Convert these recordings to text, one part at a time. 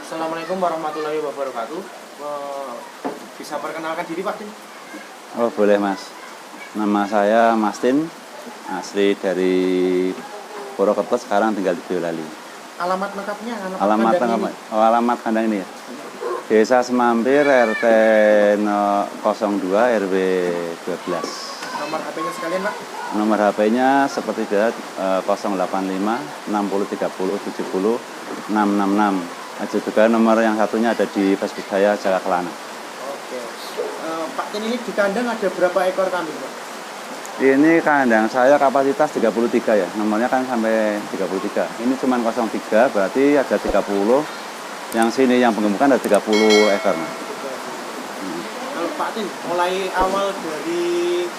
Assalamualaikum warahmatullahi wabarakatuh. Bisa perkenalkan diri Pak Tin? Oh boleh Mas. Nama saya Mas Tin, asli dari Purwokerto, sekarang tinggal di Boyolali. Alamat lengkapnya, alamat kandang ini ya. Desa Semampir, RT 02 RW 12. Nomor HP-nya sekalian Pak? Nomor HP-nya seperti dia 085 60 30 70 666. Ada juga nomor yang satunya ada di Facebook saya, Jaga Kelana. Oke. Pak Tin, ini di kandang ada berapa ekor kambing Pak? Ini kandang saya kapasitas 33 ya, nomornya kan sampai 33. Ini cuma 03, berarti ada 30. Yang sini yang penggemukan ada 30 ekor. Kalau Pak Tin, mulai awal dari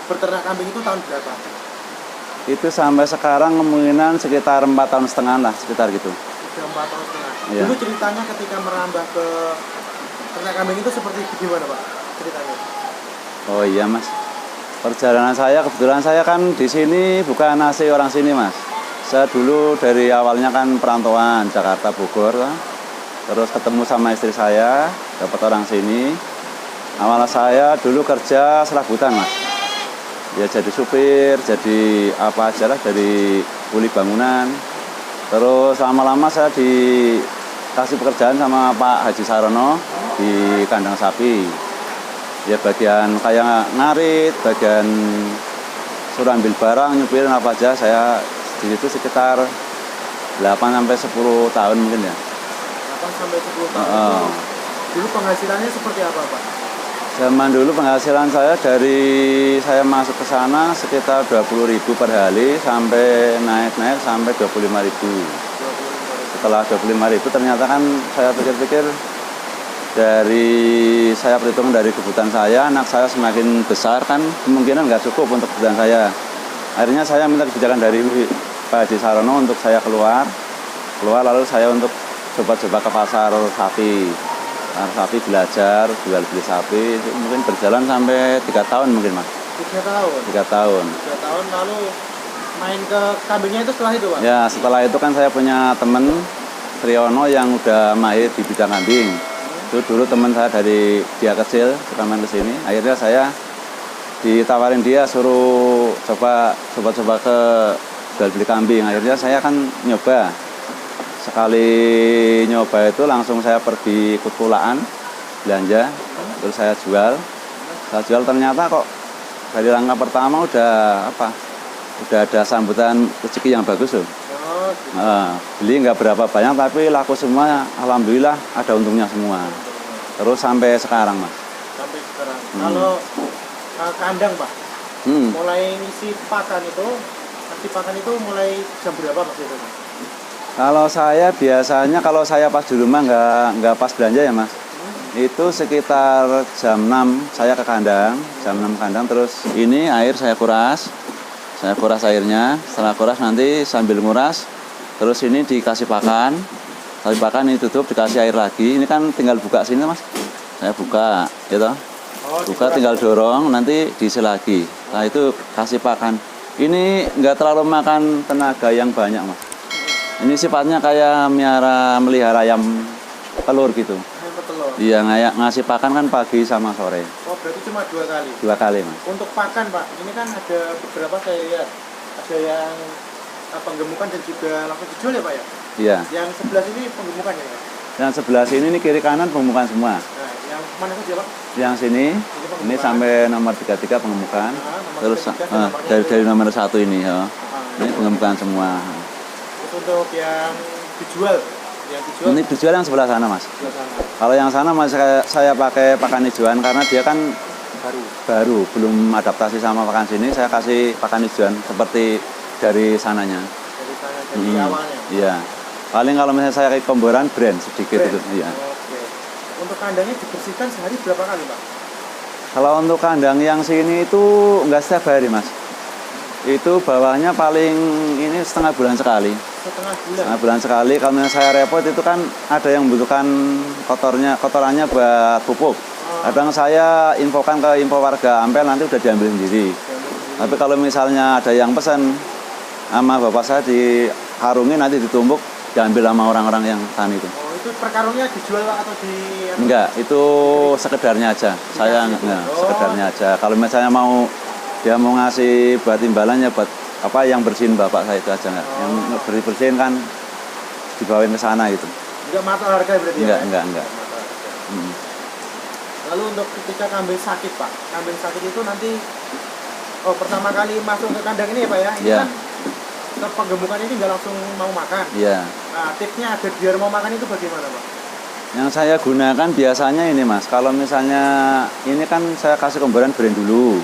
berternak kambing itu tahun berapa? Itu sampai sekarang kemungkinan sekitar 4,5 tahun lah, sekitar gitu. Sudah 4 tahun setengah. Ya. Dulu ceritanya ketika merambah ke ternak kambing itu seperti gimana Pak ceritanya? Oh iya Mas. Perjalanan saya, kebetulan saya kan di sini bukan asli orang sini Mas. Saya dulu dari awalnya kan perantauan Jakarta Bogor, terus ketemu sama istri saya, dapat orang sini. Awal saya dulu kerja serabutan Mas. Ya jadi supir, jadi apa aja lah, dari kuli bangunan. Terus lama-lama saya dikasih pekerjaan sama Pak Haji Sarono di kandang sapi. Ya bagian kayak ngarit, bagian suruh ambil barang, nyupirin apa aja. Saya di situ sekitar 8 sampai 10 tahun mungkin ya. 8 sampai 10 tahun. Dulu penghasilannya seperti apa Pak? Zaman dulu penghasilan saya dari saya masuk ke sana sekitar 20.000 per hari sampai naik sampai 25.000. Setelah 25.000 ternyata kan saya pikir-pikir, dari saya perhitungan dari kebutuhan saya, anak saya semakin besar kan kemungkinan nggak cukup untuk kebutuhan saya. Akhirnya saya minta kebijakan dari Pak Haji Sarono untuk saya keluar lalu saya untuk coba-coba ke pasar sapi belajar jual beli sapi. Itu mungkin berjalan sampai 3 tahun mungkin Mas. 3 tahun? 3 tahun. 3 tahun lalu main ke kambingnya itu setelah itu Pak? Ya setelah itu kan saya punya temen Triyono yang udah mahir di bidang kambing. Itu dulu teman saya dari dia kecil suka main ke sini. Akhirnya saya ditawarin dia suruh coba ke jual beli kambing. Akhirnya saya kan nyoba. Sekali nyoba itu langsung saya pergi ikut pulaan belanja, terus saya jual. Saya jual ternyata kok dari langkah pertama udah ada sambutan rezeki yang bagus loh. Beli nggak berapa banyak tapi laku semua, alhamdulillah ada untungnya semua. Terus sampai sekarang Mas. Sampai sekarang. Kalau kandang Pak, mulai ngisi pakan itu mulai jam berapa Mas itu? Kalau saya biasanya kalau saya pas di rumah nggak pas belanja ya Mas. Itu sekitar jam 6 saya ke kandang, jam 6 kandang, terus ini air saya kuras airnya. Setelah kuras nanti sambil nguras, terus ini dikasih pakan ini tutup, dikasih air lagi. Ini kan tinggal buka sini Mas, saya buka gitu. Buka tinggal dorong, nanti diisi lagi. Nah itu kasih pakan. Ini nggak terlalu makan tenaga yang banyak Mas. Ini sifatnya kayak melihara ayam telur gitu. Ayam petelur? Iya, ngasih pakan kan pagi sama sore. Oh berarti cuma 2 kali? 2 kali Mas. Untuk pakan Pak, ini kan ada beberapa saya lihat, ada yang penggemukan dan juga langsung dijual ya Pak ya? Iya. Yang sebelah sini penggemukan ya Pak? Yang sebelah sini ini kiri kanan penggemukan semua. Nah yang mana saja Pak? Yang sini ini sampai nomor 33 penggemukan. Terus dari nomor 1 ini ya. Ini penggemukan semua. Terus untuk yang dijual ini dijual yang sebelah sana Mas. Sebelah sana. Kalau yang sana masih saya pakai pakan hijauan karena dia kan baru belum adaptasi sama pakan sini. Saya kasih pakan hijauan seperti dari sananya. Dari awalnya? Iya. Paling kalau misalnya saya kayak komboran brand sedikit itu. Iya. Oke. Untuk kandangnya dibersihkan sehari berapa kali Pak? Kalau untuk kandang yang sini itu enggak setiap hari Mas. Itu bawahnya paling ini setengah bulan sekali. Setengah bulan sekali. Kalau misalnya saya repot itu kan ada yang membutuhkan kotorannya buat pupuk. Kadang saya infokan ke info warga Ampel, nanti udah diambil sendiri. Tapi kalau misalnya ada yang pesan sama bapak saya dikarungin, nanti ditumbuk, diambil sama orang-orang yang tani itu. Oh, itu Itu per karungnya dijual atau di Enggak, itu sekedarnya aja. Saya enggak, sekedarnya aja. Kalau misalnya mau dia mau ngasih buat imbalannya buat apa yang bersihin bapak saya itu aja enggak. Yang bersihin kan dibawain ke sana gitu. Enggak mahal harga berarti ya? Enggak. Lalu untuk ketika kambing sakit Pak, kambing sakit itu nanti pertama kali masuk ke kandang ini ya Pak ya, ini kan ke penggemukan ini nggak langsung mau makan. Iya. Nah, tipsnya agar biar mau makan itu bagaimana Pak? Yang saya gunakan biasanya ini Mas, kalau misalnya ini kan saya kasih komboran brand dulu.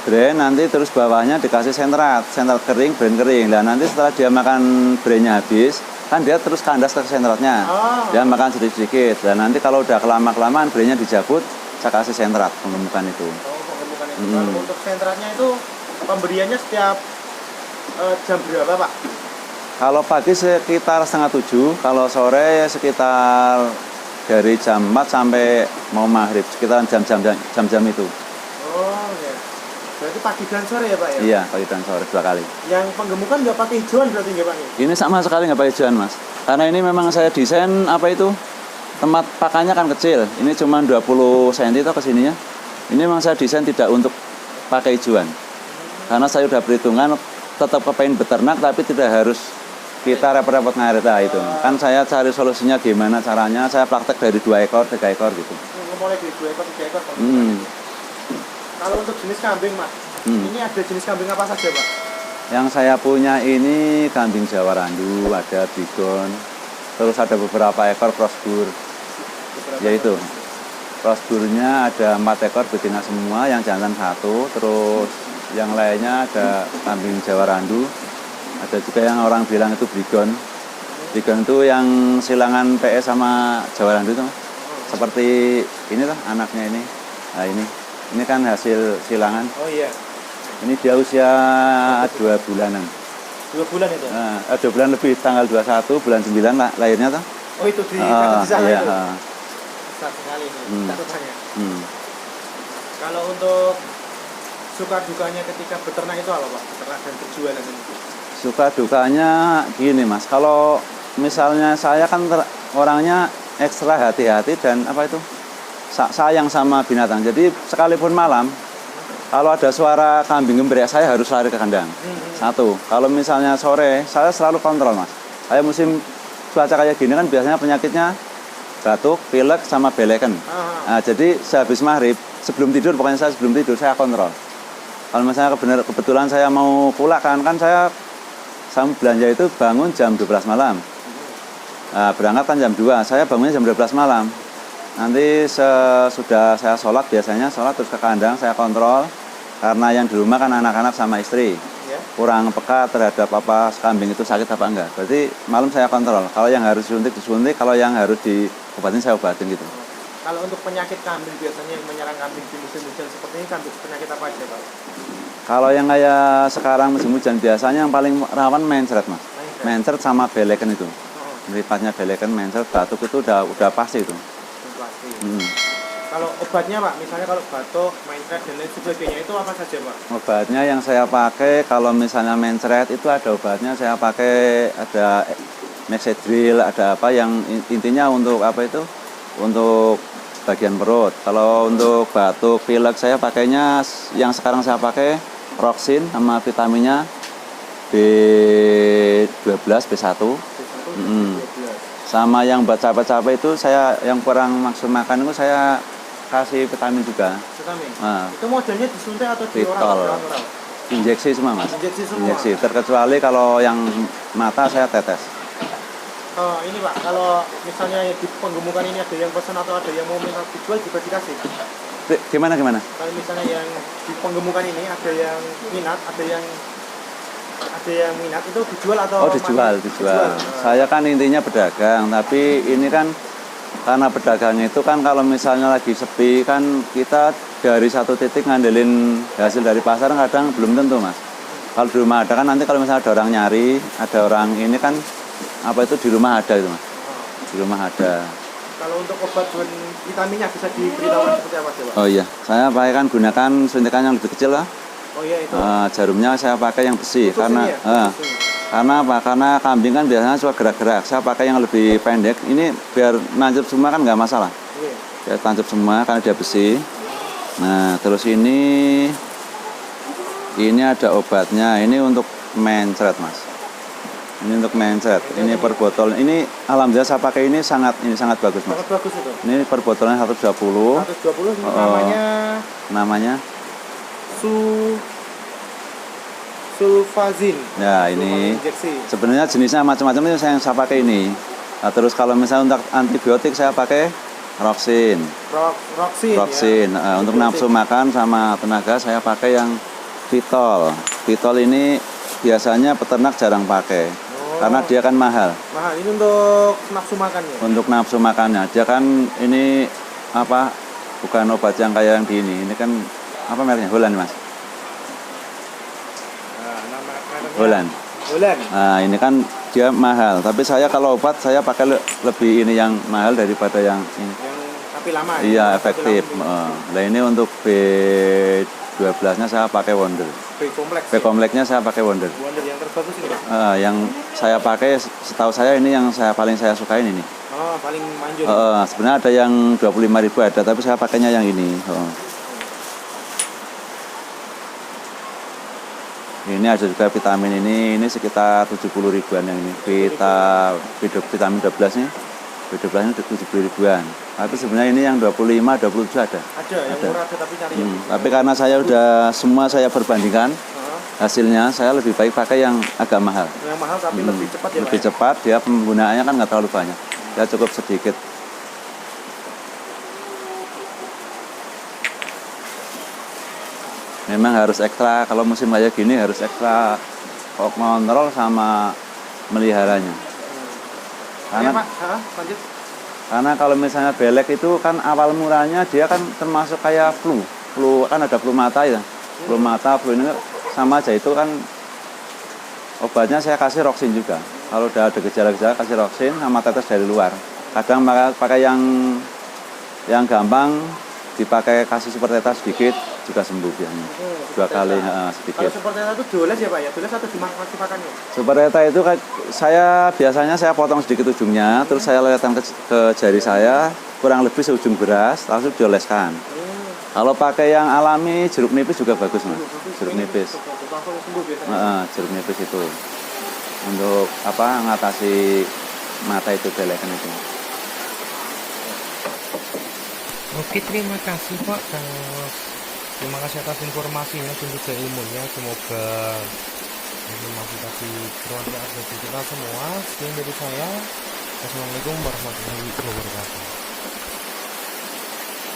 Brand nanti terus bawahnya dikasih sentrat kering, brand kering. Dan nanti setelah dia makan brandnya habis, kan dia terus kandas ke sentratnya. Dia makan sedikit-sedikit. Dan nanti kalau udah kelamaan brandnya dicabut, saya kasih sentrat penggemukan itu. Penggemukan itu. Kalau untuk sentratnya itu pemberiannya setiap jam berapa Pak? Kalau pagi sekitar 6:30, kalau sore sekitar dari jam 4 sampai mau maghrib, sekitar jam-jam itu. Oh ya. Berarti pagi dan sore ya Pak ya? Iya, pagi dan sore 2 kali. Yang penggemukan nggak pakai hijauan berarti nggak Pak? Ini sama sekali nggak pakai hijauan Mas. Karena ini memang saya desain tempat pakannya kan kecil. Ini cuma 20 cm itu kesininya. Ini memang saya desain tidak untuk pakai hijauan. Karena saya udah perhitungan tetap kepengen beternak tapi tidak harus kita repot-repot ngarit itu. Kan saya cari solusinya gimana caranya. Saya praktek dari 2 ekor, 3 ekor gitu. Mulai dari 2 ekor, 3 ekor. Kalau untuk jenis kambing Mas, ini ada jenis kambing apa saja Pak? Yang saya punya ini kambing Jawa Randu, ada bigon, terus ada beberapa ekor crossbur. Yaitu crossburnya ada 4 ekor betina semua, yang jantan 1, terus yang lainnya ada kambing Jawa Randu. Ada juga yang orang bilang itu bigon. Bigon itu yang silangan PS sama Jawa Randu itu, seperti ini lah anaknya ini. Nah ini kan hasil silangan. Oh iya. Ini dia usia 2 bulanan. 2 bulan itu? 2 bulan lebih, tanggal 21 bulan 9 lah lahirnya tuh. Oh itu di sana iya, itu? Besar sekali ini catatannya. Kalau untuk suka dukanya ketika beternak itu apa Pak? Beternak dan berjualan ini? Suka dukanya gini Mas, kalau misalnya saya kan orangnya ekstra hati-hati dan sayang sama binatang. Jadi sekalipun malam, kalau ada suara kambing gembrek, saya harus lari ke kandang. 1. Kalau misalnya sore, saya selalu kontrol Mas. Saya musim cuaca kayak gini kan biasanya penyakitnya batuk, pilek, sama beleken. Nah, jadi sehabis maghrib, sebelum tidur, saya kontrol. Kalau misalnya kebetulan saya mau pulang kan saya belanja itu bangun jam 12 malam. Nah, berangkat kan jam 2, saya bangunnya jam 12 malam. Nanti sudah saya sholat, biasanya sholat terus ke kandang, saya kontrol. Karena yang di rumah kan anak-anak sama istri. Kurang peka terhadap kambing itu sakit apa enggak. Berarti malam saya kontrol. Kalau yang harus disuntik, kalau yang harus diobatin, saya obatin gitu. Kalau untuk penyakit kambing biasanya yang menyerang kambing di musim hujan seperti ini, penyakit apa aja Pak? Kalau yang kayak sekarang musim hujan, biasanya yang paling rawan mencret Mas. Mencret sama beleken itu. Meripatnya beleken, mencret, batuk itu udah pasti itu. Kalau obatnya Pak, misalnya kalau batuk, mencret dan lain sebagainya itu apa saja Pak? Obatnya yang saya pakai kalau misalnya mencret itu ada obatnya, saya pakai ada Mexedril, ada yang intinya untuk untuk bagian perut. Kalau untuk batuk, pilek saya pakainya yang sekarang saya pakai Roxin sama vitaminnya B12, B1. Sama yang buat capek-capek itu saya yang kurang maksud makan itu saya kasih vitamin juga. Vitamin? Itu modelnya disuntik atau di oral? Injeksi semua Mas. Injeksi semua? Injeksi, terkecuali kalau yang mata saya tetes. Ini Pak, kalau misalnya di penggemukan ini ada yang pesan atau ada yang mau minta dijual juga dikasih? Gimana? Kalau misalnya yang di penggemukan ini ada yang minat, ada yang minat itu dijual atau? Dijual. Saya kan intinya pedagang, tapi ini kan karena pedagangnya itu kan kalau misalnya lagi sepi kan kita dari satu titik ngandelin hasil dari pasar kadang belum tentu Mas. Kalau di rumah ada kan nanti kalau misalnya ada orang nyari, ada orang ini kan di rumah ada itu Mas. Di rumah ada. Kalau untuk obat dan vitaminnya bisa diberitahu seperti apa coba? Oh iya, saya pakai gunakan suntikan yang lebih kecil lah. Oh iya itu. Jarumnya saya pakai yang besi. Karena Karena apa? Karena kambing kan biasanya suka gerak-gerak. Saya pakai yang lebih pendek. Ini biar nancep semua kan nggak masalah. Iya. Biar tancap semua karena dia besi. Nah, terus ini ada obatnya. Ini untuk mencret, Mas. Ini untuk mencret. Ini per botol. Ini alhamdulillah saya pakai ini sangat bagus, Mas. Sangat bagus itu. Ini per botolnya 120. 120 Namanya sulfazin. ya ini Injeksi. sebenarnya jenisnya macam-macam itu saya pakai ini. Nah, terus kalau misalnya untuk antibiotik saya pakai Roxin. Roxin. Ya. Untuk nafsu makan sama tenaga saya pakai yang Vitol. Vitol ini biasanya peternak jarang pakai karena dia kan mahal. Mahal. Ini untuk nafsu makannya. Untuk nafsu makannya dia kan ini apa? Bukan obat yang kayak yang di ini. Ini kan apa mereknya? Holland, Mas. Holland. Nah, ini kan dia mahal, tapi saya kalau obat saya pakai lebih ini yang mahal daripada yang ini. Yang tapi lama. Iya, efektif. Nah, ini untuk B12-nya saya pakai Wonder. B-kompleknya saya pakai Wonder. Wonder yang terbagus ini. Yang saya pakai setahu saya ini yang paling saya sukain ini. Oh, paling manjur. Sebenarnya ada yang 25.000 ada, tapi saya pakainya yang ini. Ini ada juga vitamin ini sekitar 70 ribuan yang ini. Vitamin 12 nih. B12 ini 70 ribuan. Tapi sebenarnya ini yang 25, 27 ada. Ada, yang murah ada tapi cari. Tapi karena saya udah semua saya perbandingkan, hasilnya saya lebih baik pakai yang agak mahal. Yang mahal tapi lebih cepat ya. Lebih cepat, dia penggunaannya kan nggak terlalu banyak. Ya cukup sedikit. Memang harus ekstra, kalau musim kayak gini harus ekstra kontrol sama meliharanya. Karena kalau misalnya belek itu kan awal mulanya dia kan termasuk kayak flu kan ada flu mata ya. Flu mata, flu ini sama aja, itu kan obatnya saya kasih Roxin juga. Kalau udah ada gejala-gejala kasih Roxin sama tetes dari luar. Kadang pakai yang gampang, dipakai kasih super tetes sedikit juga sembuh biasanya. 2 kali sedikit. Kalau super teta itu doles ya Pak ya? Doles atau masih makannya? Super teta itu biasanya saya potong sedikit ujungnya, terus saya lewatkan ke jari saya, kurang lebih seujung beras, langsung dioleskan. Kalau pakai yang alami, jeruk nipis juga bagus, Mas. Jeruk nipis. Jeruk nipis itu untuk mengatasi mata itu belekan itu. Oke, terima kasih Pak. Terima kasih atas informasinya dan juga ilmunya. Semoga informasi tadi bermanfaat bagi kita semua. Sekian dari saya. Wassalamualaikum warahmatullahi wabarakatuh.